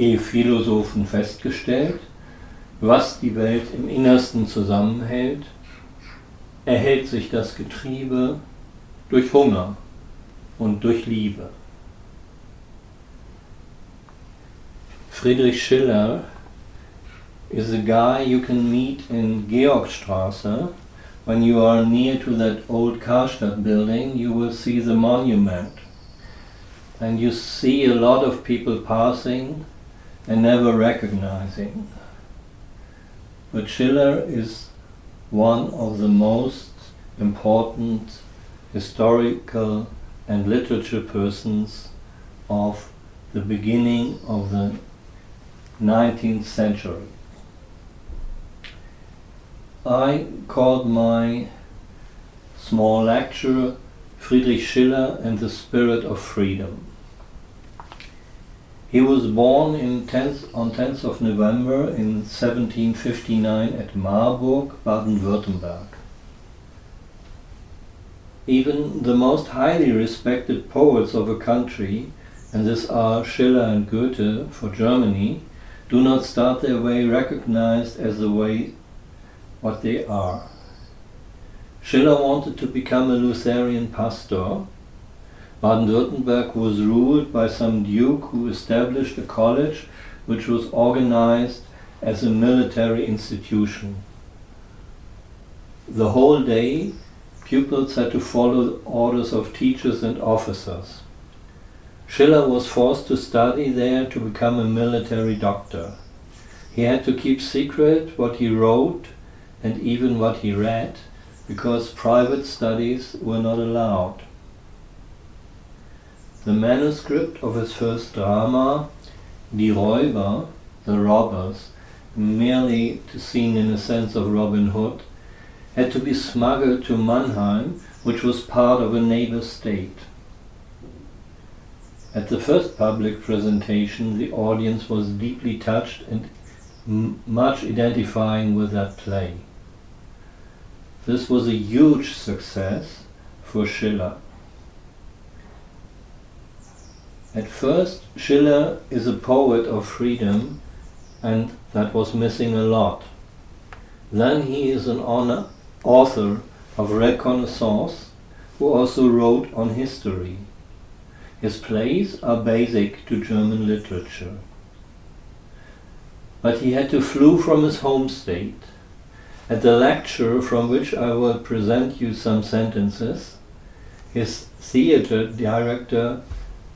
Philosophen festgestellt, was die Welt im Innersten zusammenhält, erhält sich das Getriebe durch Hunger und durch Liebe. Friedrich Schiller is a guy you can meet in Georgstrasse. When you are near to that old Karstadt building, you will see the monument. And you see a lot of people passing and never recognizing. But Schiller is one of the most important historical and literature persons of the beginning of the 19th century. I called my small lecture Friedrich Schiller and the Spirit of Freedom. He was born on 10th of November in 1759 at Marburg, Baden-Württemberg. Even the most highly respected poets of a country, and this are Schiller and Goethe for Germany, do not start their way recognized as the way what they are. Schiller wanted to become a Lutheran pastor. Baden-Württemberg was ruled by some duke who established a college which was organized as a military institution. The whole day, pupils had to follow the orders of teachers and officers. Schiller was forced to study there to become a military doctor. He had to keep secret what he wrote and even what he read, because private studies were not allowed. The manuscript of his first drama, Die Räuber, the robbers, merely seen in the sense of Robin Hood, had to be smuggled to Mannheim, which was part of a neighbor state. At the first public presentation, the audience was deeply touched and much identifying with that play. This was a huge success for Schiller. At first, Schiller is a poet of freedom, and that was missing a lot. Then he is an author of Reconnaissance, who also wrote on history. His plays are basic to German literature. But he had to flee from his home state. At the lecture from which I will present you some sentences, his theater director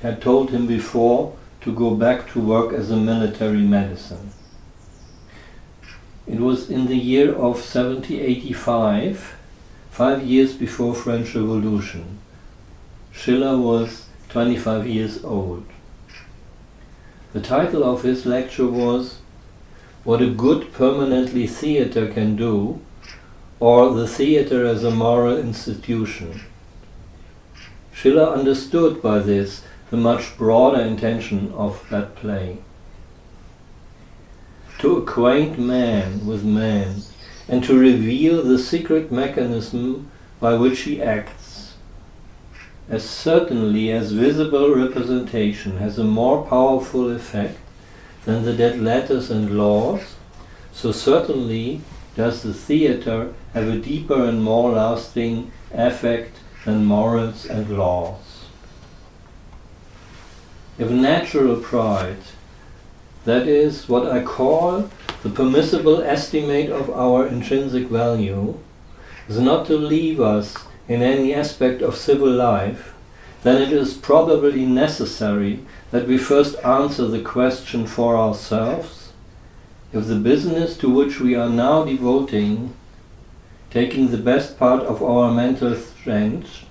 had told him before to go back to work as a military medicine. It was in the year of 1785, 5 years before French Revolution. Schiller was 25 years old. The title of his lecture was What a Good Permanently Theater Can Do, or The Theater as a Moral Institution. Schiller understood by this the much broader intention of that play. To acquaint man with man and to reveal the secret mechanism by which he acts. As certainly as visible representation has a more powerful effect than the dead letters and laws, so certainly does the theater have a deeper and more lasting effect than morals and laws. If natural pride, that is what I call the permissible estimate of our intrinsic value, is not to leave us in any aspect of civil life, then it is probably necessary that we first answer the question for ourselves, if the business to which we are now devoting, taking the best part of our mental strength,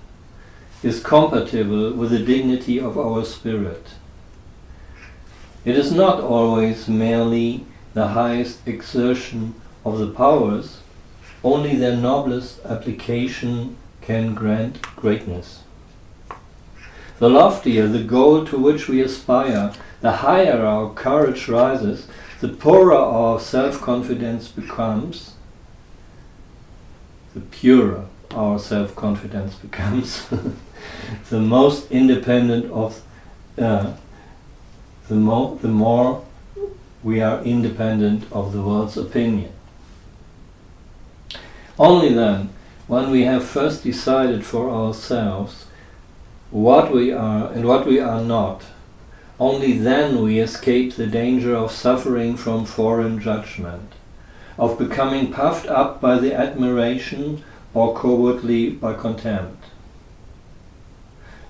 is compatible with the dignity of our spirit. It is not always merely the highest exertion of the powers, only their noblest application can grant greatness. The loftier the goal to which we aspire, the higher our courage rises, the poorer our self-confidence becomes, the purer our self-confidence becomes, the most independent of the more we are independent of the world's opinion. Only then, when we have first decided for ourselves what we are and what we are not, only then we escape the danger of suffering from foreign judgment, of becoming puffed up by the admiration or covertly by contempt.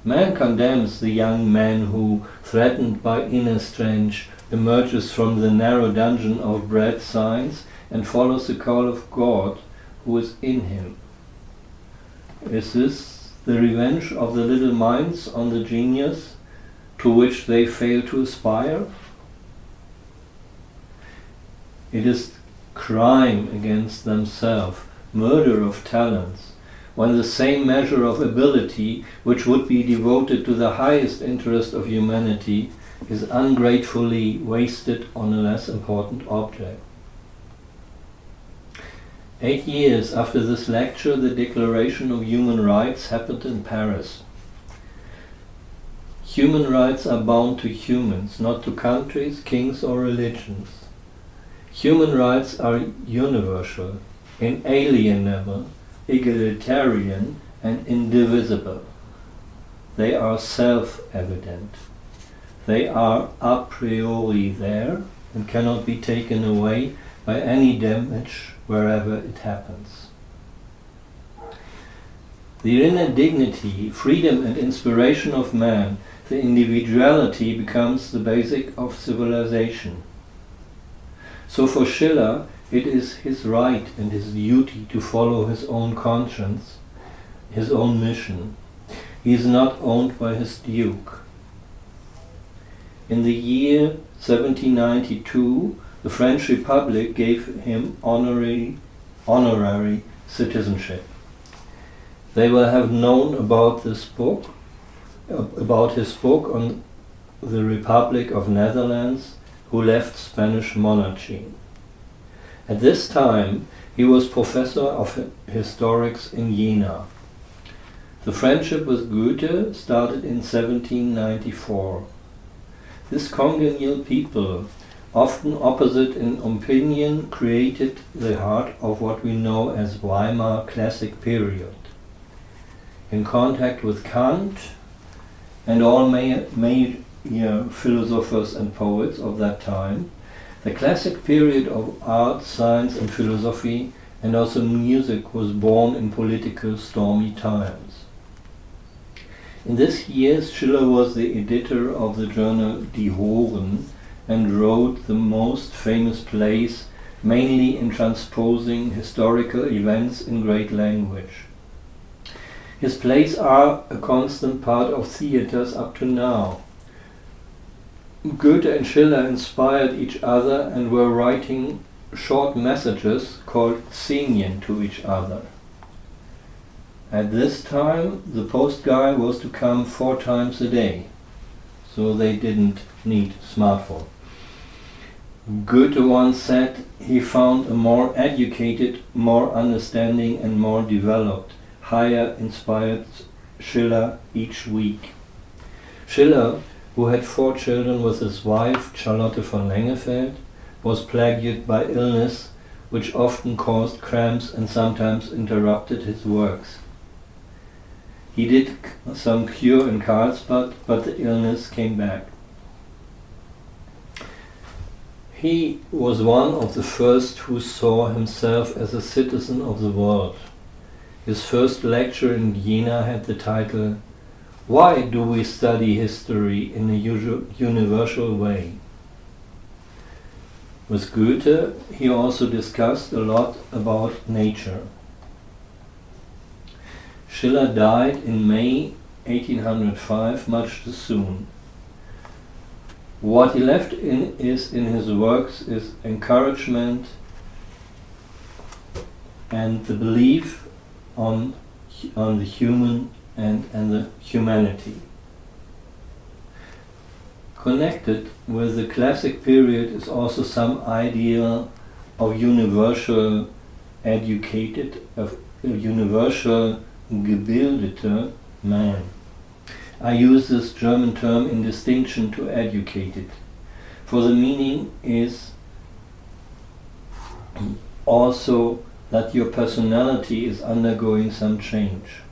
Man condemns the young man who, threatened by inner stench, emerges from the narrow dungeon of bred science and follows the call of God who is in him. Is this the revenge of the little minds on the genius to which they fail to aspire? It is crime against themselves, murder of talents, when the same measure of ability which would be devoted to the highest interest of humanity is ungratefully wasted on a less important object. 8 years after this lecture, the Declaration of Human Rights happened in Paris. Human rights are bound to humans, not to countries, kings or religions. Human rights are universal, inalienable, egalitarian and indivisible. They are self-evident. They are a priori there and cannot be taken away by any damage wherever it happens. The inner dignity, freedom and inspiration of man, the individuality, becomes the basic of civilization. So for Schiller, it is his right and his duty to follow his own conscience, his own mission. He is not owned by his duke. In the year 1792, the French Republic gave him honorary citizenship. They will have known about this book, about his book on the Republic of Netherlands, who left Spanish monarchy. At this time, he was professor of historics in Jena. The friendship with Goethe started in 1794. This congenial people, often opposite in opinion, created the heart of what we know as Weimar classic period. In contact with Kant and all major philosophers and poets of that time, the classic period of art, science and philosophy and also music was born in political stormy times. In this year, Schiller was the editor of the journal Die Horen and wrote the most famous plays, mainly in transposing historical events in great language. His plays are a constant part of theatres up to now. Goethe and Schiller inspired each other and were writing short messages called Szenien to each other. At this time, the post guy was to come 4 times a day, so they didn't need smartphone. Goethe once said he found a more educated, more understanding and more developed, higher inspired Schiller each week. Schiller, who had 4 children with his wife, Charlotte von Lengefeld, was plagued by illness, which often caused cramps and sometimes interrupted his works. He did some cure in Karlsbad, but the illness came back. He was one of the first who saw himself as a citizen of the world. His first lecture in Jena had the title, "Why do we study history in a universal way?" With Goethe, he also discussed a lot about nature. Schiller died in May 1805, much too soon. What he left in his works is encouragement and the belief on the human and the humanity. Connected with the classic period is also some idea of universal educated, of a universal gebildeter man. I use this German term in distinction to educated, for the meaning is also that your personality is undergoing some change.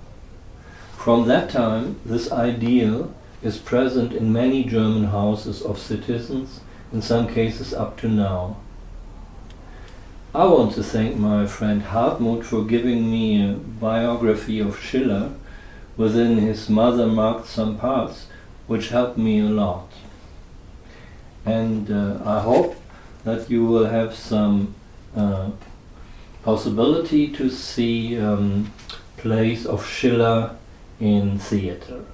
From that time, this ideal is present in many German houses of citizens, in some cases up to now. I want to thank my friend Hartmut for giving me a biography of Schiller. Within his Mother marked some parts which helped me a lot. And I hope that you will have some possibility to see plays of Schiller in theater.